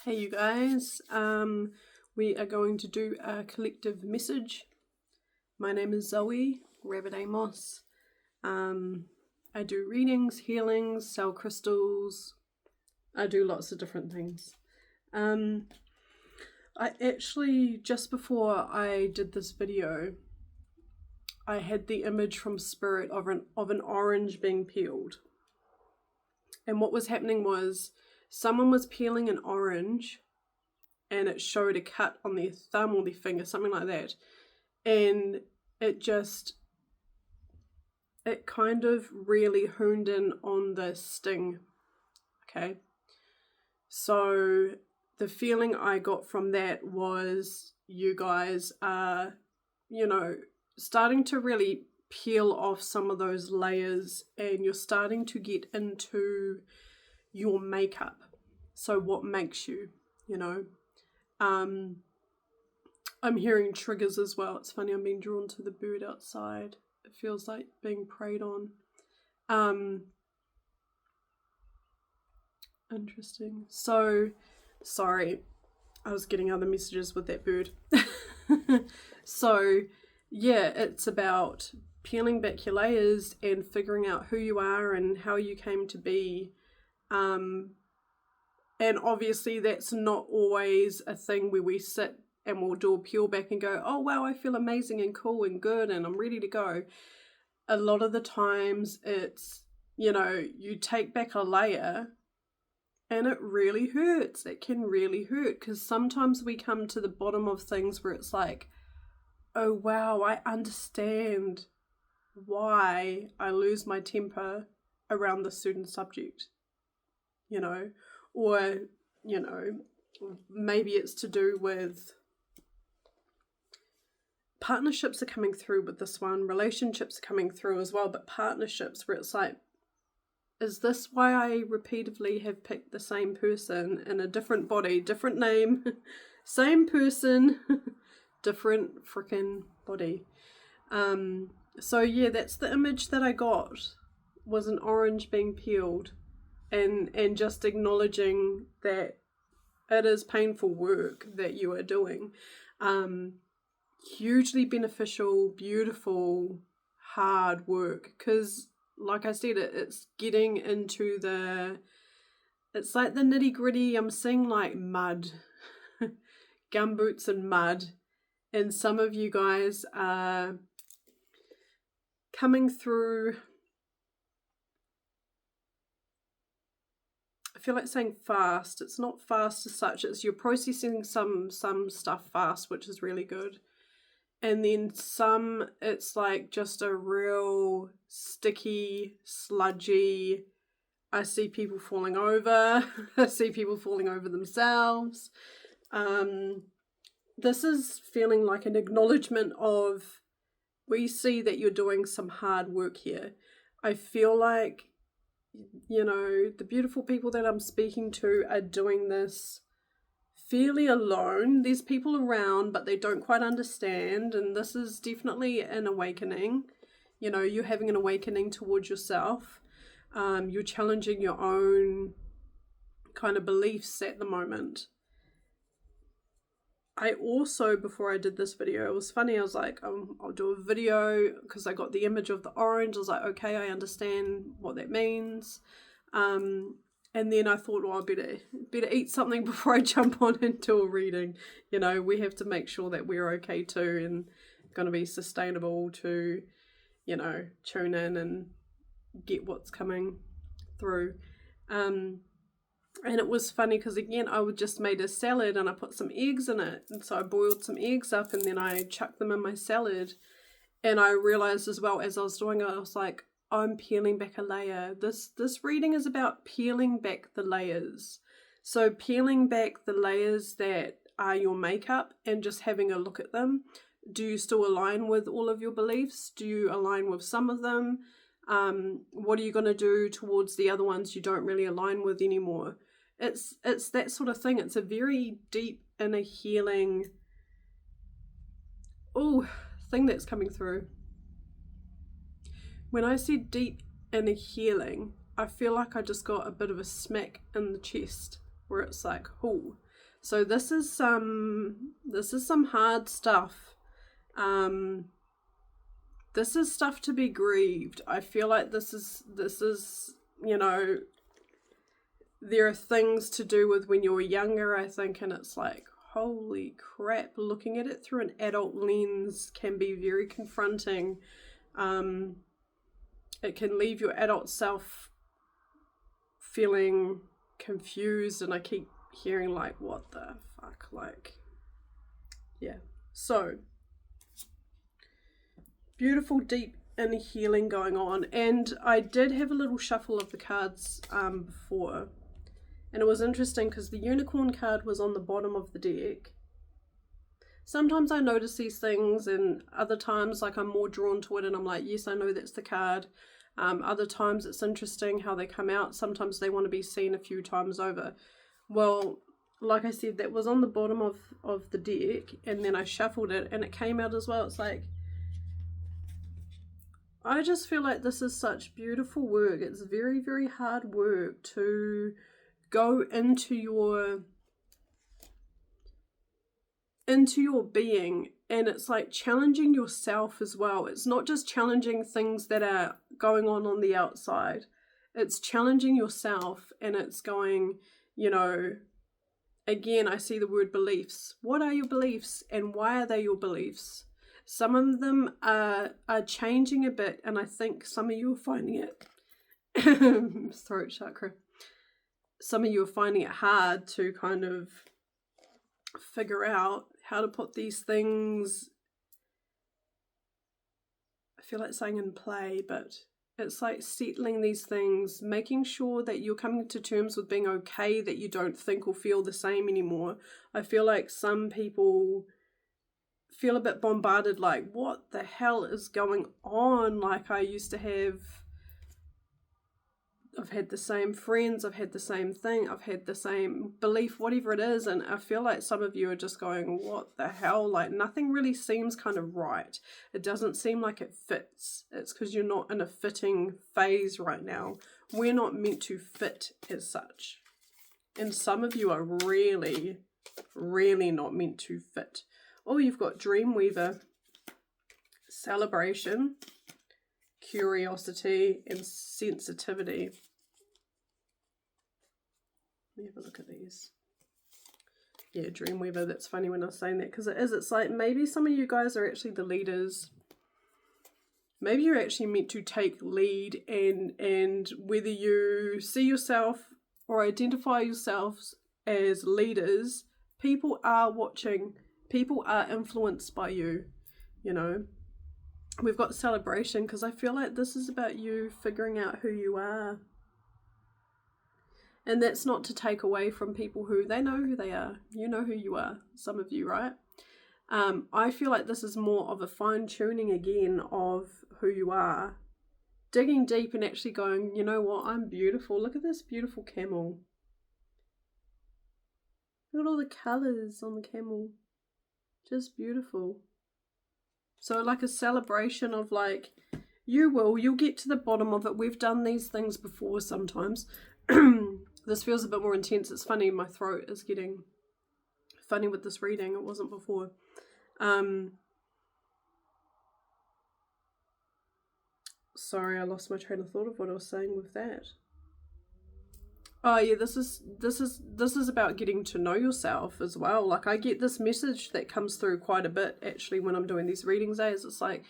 Hey you guys, we are going to do a collective message. My name is Zoe Rabbit Amos. I do readings, healings, sell crystals. I do lots of different things. I actually, just before I did this video, I had the image from Spirit of an orange being peeled. And what was happening was someone was peeling an orange and it showed a cut on their thumb or their finger, something like that. And it kind of really honed in on the sting. Okay. So the feeling I got from that was you guys are, starting to really peel off some of those layers and you're starting to get into your makeup. So what makes you, I'm hearing triggers as well. It's funny, I'm being drawn to the bird outside. It feels like being preyed on. Interesting. So, sorry, I was getting other messages with that bird. So, yeah, it's about peeling back your layers and figuring out who you are and how you came to be. And obviously that's not always a thing where we sit and we'll do a peel back and go, oh wow, I feel amazing and cool and good and I'm ready to go. A lot of the times it's, you take back a layer and it really hurts. It can really hurt because sometimes we come to the bottom of things where it's like, oh wow, I understand why I lose my temper around this certain subject, or, maybe it's to do with partnerships are coming through with this one, relationships are coming through as well, but partnerships where it's like, is this why I repeatedly have picked the same person in a different body, different name, same person, different freaking body. So yeah, that's the image that I got, was an orange being peeled. And just acknowledging that it is painful work that you are doing. Hugely beneficial, beautiful, hard work. Because, like I said, it's getting into it's like the nitty gritty. I'm seeing like mud, gumboots and mud. And some of you guys are coming through. I feel like saying fast. It's not fast as such. It's you're processing some stuff fast, which is really good. And then some, it's like just a real sticky, sludgy. I see people falling over. I see people falling over themselves. This is feeling like an acknowledgement of, we see that you're doing some hard work here. I feel like, the beautiful people that I'm speaking to are doing this fairly alone. There's people around, but they don't quite understand. And this is definitely an awakening. You're having an awakening towards yourself. You're challenging your own kind of beliefs at the moment. I also, before I did this video, it was funny, I was like, I'll do a video because I got the image of the orange. I was like, okay, I understand what that means. And then I thought, well, I better eat something before I jump on into a reading. We have to make sure that we're okay too and going to be sustainable to, tune in and get what's coming through. And it was funny because, again, I just made a salad and I put some eggs in it. And so I boiled some eggs up and then I chucked them in my salad. And I realized as well as I was doing it, I was like, I'm peeling back a layer. This reading is about peeling back the layers. So peeling back the layers that are your makeup and just having a look at them. Do you still align with all of your beliefs? Do you align with some of them? What are you going to do towards the other ones you don't really align with anymore? It's that sort of thing. It's a very deep inner healing thing that's coming through. When I say deep inner healing, I feel like I just got a bit of a smack in the chest where it's like, So this is some hard stuff. This is stuff to be grieved. I feel like this is, you know, there are things to do with when you're younger, I think, and it's like, holy crap, looking at it through an adult lens can be very confronting. It can leave your adult self feeling confused, and I keep hearing like, what the fuck, like, yeah. So beautiful, deep inner healing going on. And I did have a little shuffle of the cards before, and it was interesting because the unicorn card was on the bottom of the deck. Sometimes I notice these things, and other times like I'm more drawn to it and I'm like, yes, I know that's the card. Other times it's interesting how they come out. Sometimes they want to be seen a few times over. Well, like I said, that was on the bottom of the deck, and then I shuffled it and it came out as well. It's like, I just feel like this is such beautiful work. It's very, very hard work to go into your being, and it's like challenging yourself as well. It's not just challenging things that are going on the outside. It's challenging yourself, and it's going, you know, again, I see the word beliefs. What are your beliefs, and why are they your beliefs? Some of them are changing a bit, and I think some of you are finding it throat chakra. Some of you are finding it hard to kind of figure out how to put these things, I feel like saying in play, but it's like settling these things, making sure that you're coming to terms with being okay, that you don't think or feel the same anymore. I feel like some people feel a bit bombarded, like, what the hell is going on? Like, I've had the same friends, I've had the same thing, I've had the same belief, whatever it is, and I feel like some of you are just going, what the hell? Like, nothing really seems kind of right. It doesn't seem like it fits. It's because you're not in a fitting phase right now. We're not meant to fit as such. And some of you are really, really not meant to fit. Oh, you've got Dreamweaver, celebration, curiosity, and sensitivity. Let me have a look at these. Yeah, Dreamweaver, that's funny when I was saying that, because it is. It's like maybe some of you guys are actually the leaders. Maybe you're actually meant to take lead, and whether you see yourself or identify yourselves as leaders, people are watching. People are influenced by you, you know. We've got celebration because I feel like this is about you figuring out who you are. And that's not to take away from people who, they know who they are. You know who you are, some of you, right? I feel like this is more of a fine-tuning again of who you are. Digging deep and actually going, you know what, I'm beautiful. Look at this beautiful camel. Look at all the colours on the camel. Just beautiful. So like a celebration of like, you'll get to the bottom of it. We've done these things before sometimes. This feels a bit more intense. It's funny, my throat is getting funny with this reading. It wasn't before. Sorry, I lost my train of thought of what I was saying with that. Oh yeah, this is about getting to know yourself as well. Like, I get this message that comes through quite a bit actually when I'm doing these readings days. It's like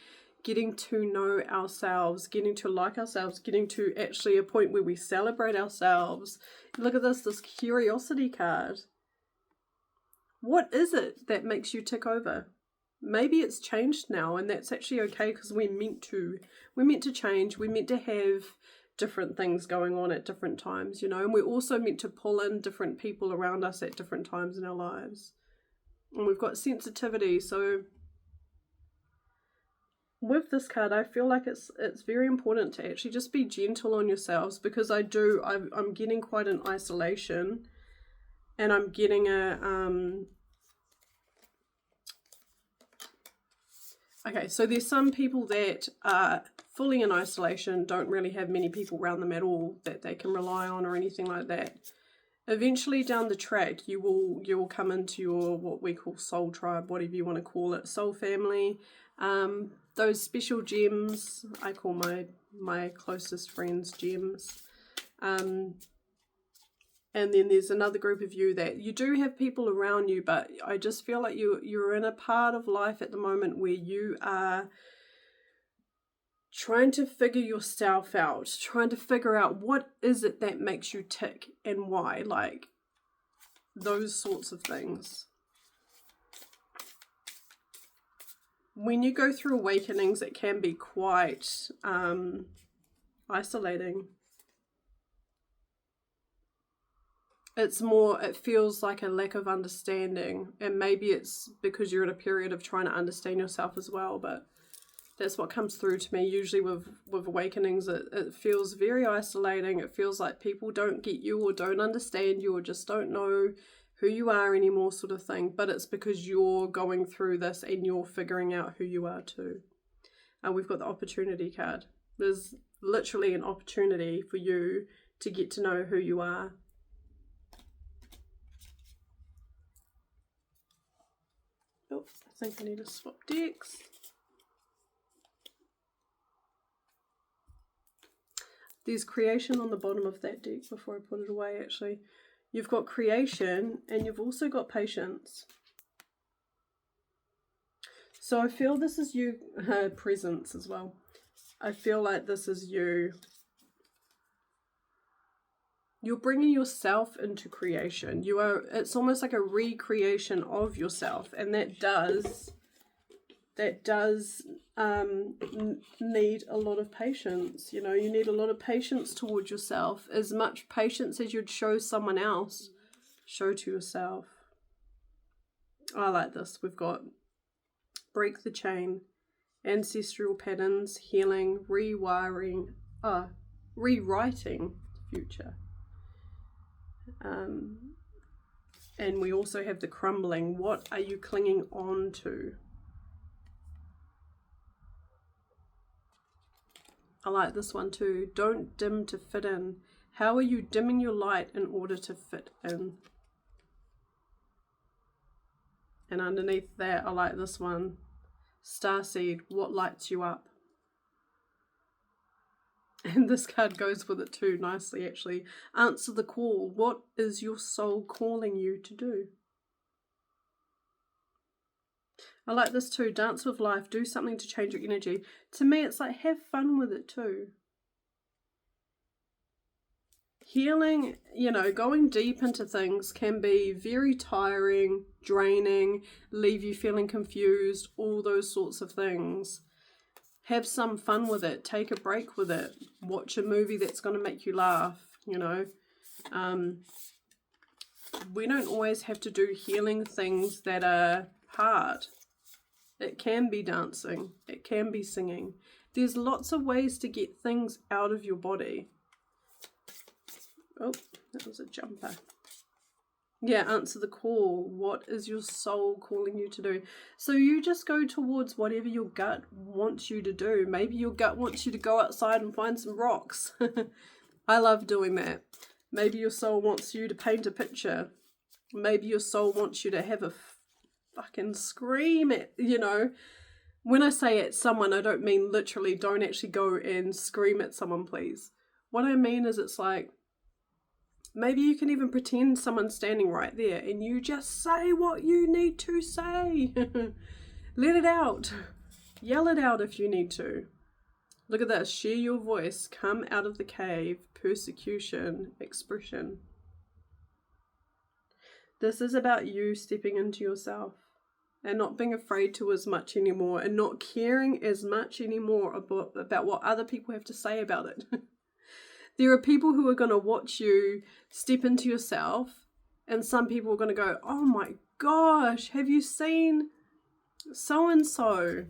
getting to know ourselves, getting to like ourselves, getting to actually a point where we celebrate ourselves. Look at this curiosity card. What is it that makes you tick over? Maybe it's changed now, and that's actually okay, because we're meant to change. We're meant to have different things going on at different times, you know, and we're also meant to pull in different people around us at different times in our lives. And we've got sensitivity, so with this card, I feel like it's very important to actually just be gentle on yourselves, because I'm getting quite an isolation, and I'm getting okay, so there's some people that are fully in isolation, don't really have many people around them at all that they can rely on or anything like that. eventually down the track you will come into your, what we call soul tribe, whatever you want to call it, soul family. Those special gems, I call my closest friends gems. And then there's another group of you that you do have people around you, but I just feel like you're in a part of life at the moment where you are trying to figure yourself out, trying to figure out what is it that makes you tick and why, like those sorts of things. When you go through awakenings, it can be quite isolating. It feels like a lack of understanding, and maybe it's because you're in a period of trying to understand yourself as well, but that's what comes through to me usually with awakenings. It feels very isolating. It feels like people don't get you or don't understand you or just don't know who you are anymore, sort of thing. But it's because you're going through this and you're figuring out who you are too. And we've got the opportunity card. There's literally an opportunity for you to get to know who you are. Oh, I think I need to swap decks. There's creation on the bottom of that deck before I put it away, actually. You've got creation and you've also got patience. So I feel this is you, presence as well. I feel like this is you. You're bringing yourself into creation. It's almost like a recreation of yourself, and that does need a lot of patience. You know, you need a lot of patience towards yourself. As much patience as you'd show someone else, show to yourself. I like this. We've got break the chain, ancestral patterns, healing, rewriting the future. And we also have the crumbling. What are you clinging on to? I like this one too. Don't dim to fit in. How are you dimming your light in order to fit in? And underneath that, I like this one. Starseed, what lights you up? And this card goes with it too nicely, actually. Answer the call. What is your soul calling you to do? I like this too. Dance with life. Do something to change your energy. To me, it's like have fun with it too. Healing, you know, going deep into things can be very tiring, draining, leave you feeling confused, all those sorts of things. Have some fun with it. Take a break with it. Watch a movie that's going to make you laugh, you know. We don't always have to do healing things that are hard. It can be dancing. It can be singing. There's lots of ways to get things out of your body. Oh, that was a jumper. Yeah, answer the call. What is your soul calling you to do? So you just go towards whatever your gut wants you to do. Maybe your gut wants you to go outside and find some rocks. I love doing that. Maybe your soul wants you to paint a picture. Maybe your soul wants you to have a fucking scream at, you know. When I say at someone, I don't mean literally, don't actually go and scream at someone, please. What I mean is it's like, maybe you can even pretend someone's standing right there and you just say what you need to say. Let it out. Yell it out if you need to. Look at this. Share your voice. Come out of the cave. Persecution. Expression. This is about you stepping into yourself and not being afraid to as much anymore and not caring as much anymore about what other people have to say about it. There are people who are going to watch you step into yourself, and some people are going to go, oh my gosh, have you seen so-and-so?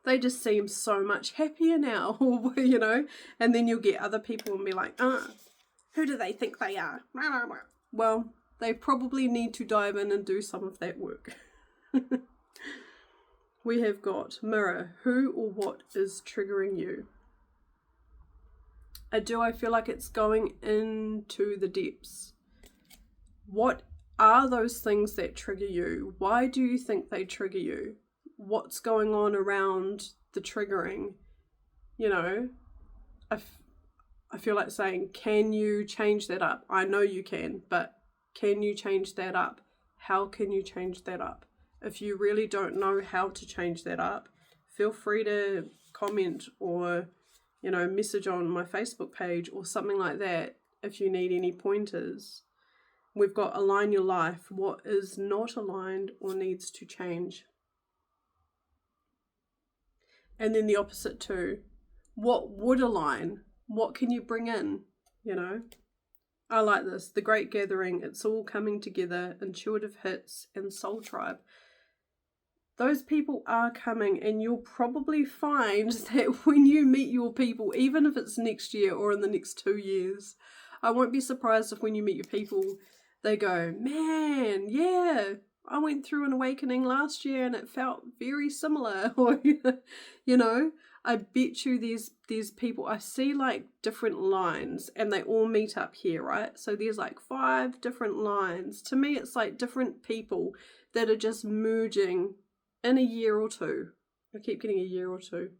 They just seem so much happier now, you know? And then you'll get other people and be like, who do they think they are? Well, they probably need to dive in and do some of that work. We have got mirror. Who or what is triggering you? I feel like it's going into the depths. What are those things that trigger you? Why do you think they trigger you? What's going on around the triggering? You know, I feel like saying, can you change that up? I know you can, but can you change that up? How can you change that up? If you really don't know how to change that up, feel free to comment or, you know, message on my Facebook page or something like that if you need any pointers. We've got align your life. What is not aligned or needs to change? And then the opposite too. What would align? What can you bring in? You know, I like this. The Great Gathering. It's all coming together. Intuitive hits and Soul Tribe. Those people are coming, and you'll probably find that when you meet your people, even if it's next year or in the next 2 years, I won't be surprised if when you meet your people, they go, man, yeah, I went through an awakening last year and it felt very similar. Or, you know, I bet you these people, I see like different lines and they all meet up here, right? So there's like 5 different lines. To me, it's like different people that are just merging in a year or 2. I keep getting a year or 2.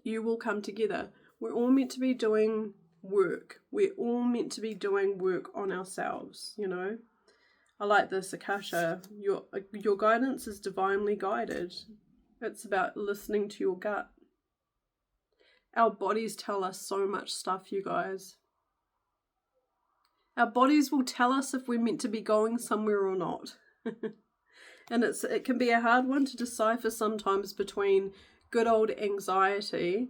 You will come together. We're all meant to be doing work. We're all meant to be doing work on ourselves, you know. I like this, Akasha. Your guidance is divinely guided. It's about listening to your gut. Our bodies tell us so much stuff, you guys. Our bodies will tell us if we're meant to be going somewhere or not. And it can be a hard one to decipher sometimes between good old anxiety,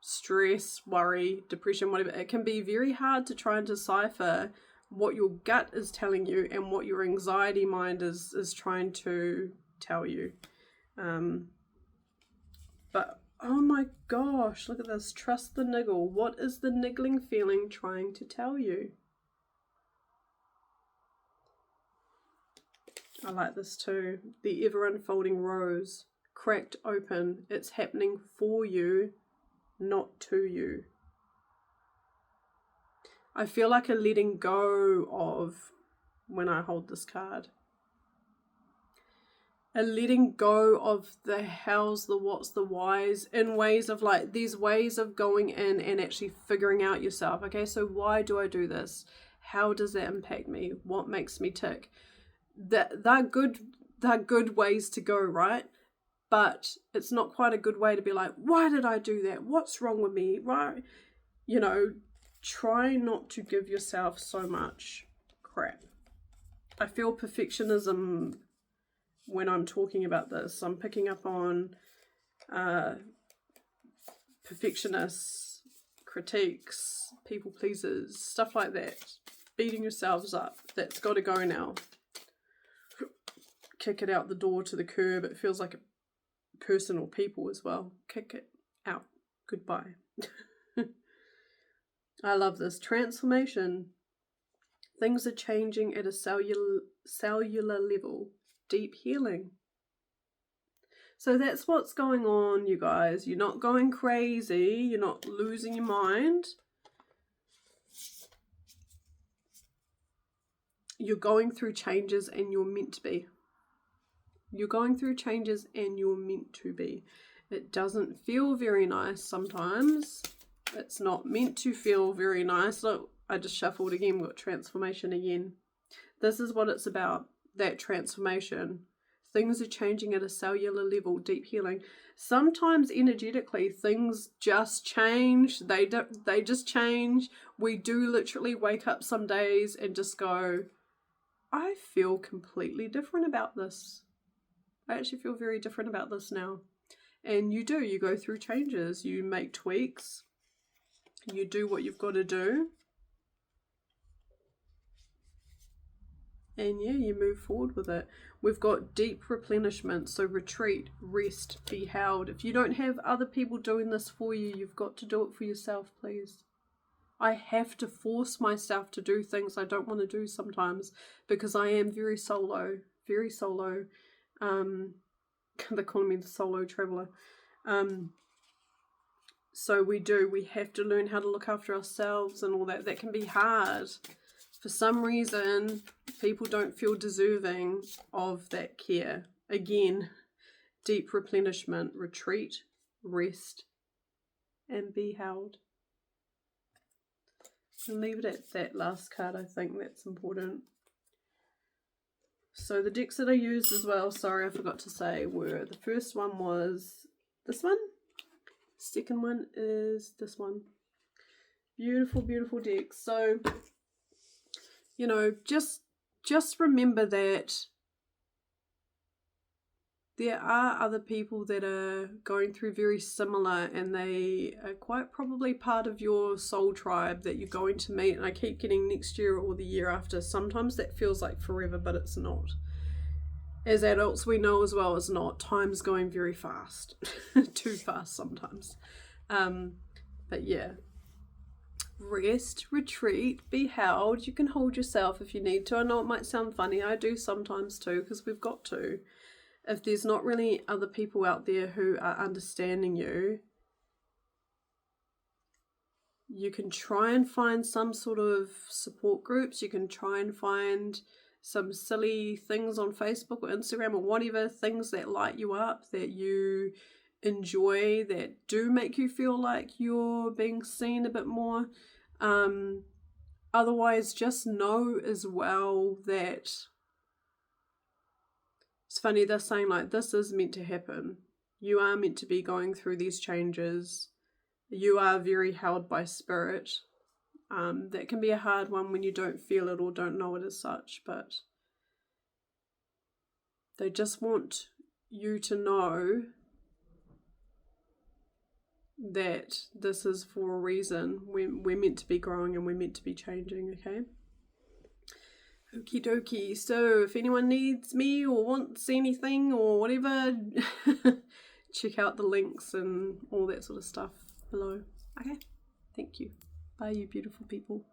stress, worry, depression, whatever. It can be very hard to try and decipher what your gut is telling you and what your anxiety mind is trying to tell you. But oh my gosh, look at this. Trust the niggle. What is the niggling feeling trying to tell you? I like this too. The ever unfolding rose, cracked open. It's happening for you, not to you. I feel like a letting go of when I hold this card. A letting go of the hows, the what's, the whys, in ways of like these ways of going in and actually figuring out yourself. Okay, so why do I do this? How does that impact me? What makes me tick? They're good ways to go, right? But it's not quite a good way to be like, why did I do that? What's wrong with me? Right? You know, try not to give yourself so much crap. I feel perfectionism when I'm talking about this. I'm picking up on perfectionists, critiques, people pleasers, stuff like that. Beating yourselves up. That's got to go now. Kick it out the door to the curb. It feels like a person or people as well. Kick it out. Goodbye. I love this. Transformation. Things are changing at a cellular level. Deep healing. So that's what's going on, you guys. You're not going crazy. You're not losing your mind. You're going through changes and you're meant to be. You're going through changes and you're meant to be. It doesn't feel very nice sometimes. It's not meant to feel very nice. Look, I just shuffled again. We've got transformation again. This is what it's about. That transformation. Things are changing at a cellular level. Deep healing. Sometimes energetically things just change. They just change. We do literally wake up some days and just go, I feel completely different about this. I actually feel very different about this now. And you go through changes, you make tweaks, you do what you've got to do. And yeah, you move forward with it. We've got deep replenishment, so retreat, rest, be held. If you don't have other people doing this for you, you've got to do it for yourself, please. I have to force myself to do things I don't want to do sometimes because I am very solo. They're calling me the solo traveler. So we have to learn how to look after ourselves and all that. That can be hard For some reason, people don't feel deserving of that care. Again, deep replenishment, retreat, rest, and be held. I'll leave it at that last card. I think that's important. So the decks that I used as well, sorry I forgot to say, were, the first one was this one. Second one is this one. Beautiful, beautiful decks. So, you know, just remember that there are other people that are going through very similar, and they are quite probably part of your soul tribe that you're going to meet. And I keep getting next year or the year after. Sometimes that feels like forever, but it's not. As adults, we know as well it's not. Time's going very fast. Too fast sometimes. But yeah. Rest, retreat, be held. You can hold yourself if you need to. I know it might sound funny. I do sometimes too, because we've got to. If there's not really other people out there who are understanding you, you can try and find some sort of support groups. You can try and find some silly things on Facebook or Instagram or whatever, things that light you up, that you enjoy, that do make you feel like you're being seen a bit more. Otherwise, just know as well that it's funny, they're saying like, this is meant to happen. You are meant to be going through these changes. You are very held by spirit. That can be a hard one when you don't feel it or don't know it as such, but they just want you to know that this is for a reason. We're meant to be growing and we're meant to be changing, okay? Okie dokie. So if anyone needs me or wants anything or whatever, check out the links and all that sort of stuff below. Okay, thank you. Bye, you beautiful people.